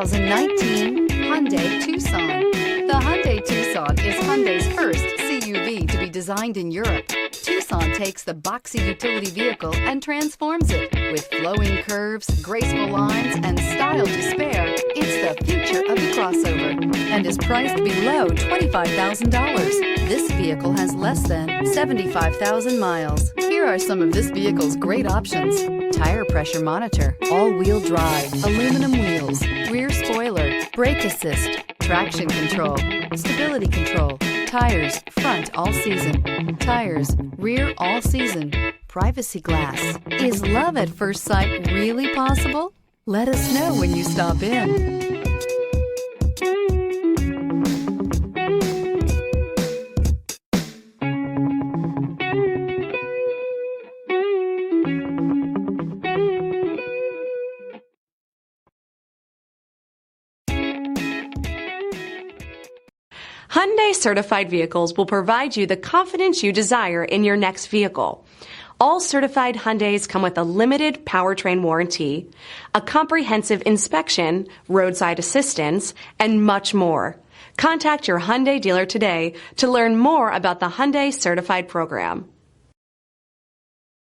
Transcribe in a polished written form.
2019 Hyundai Tucson. The Hyundai Tucson is Hyundai's first CUV to be designed in Europe. Tucson takes the boxy utility vehicle and transforms it. With flowing curves, graceful lines, and style to spare, it's the future of the crossover and is priced below $25,000. This vehicle has less than 75,000 miles. Here are some of this vehicle's great options: tire pressure monitor, all-wheel drive, aluminum wheels, rear spoiler, brake assist, traction control, stability control, tires, front all season, tires, rear all season, privacy glass. Is love at first sight really possible? Let us know when you stop in. Hyundai Certified Vehicles will provide you the confidence you desire in your next vehicle. All certified Hyundais come with a limited powertrain warranty, a comprehensive inspection, roadside assistance, and much more. Contact your Hyundai dealer today to learn more about the Hyundai Certified program.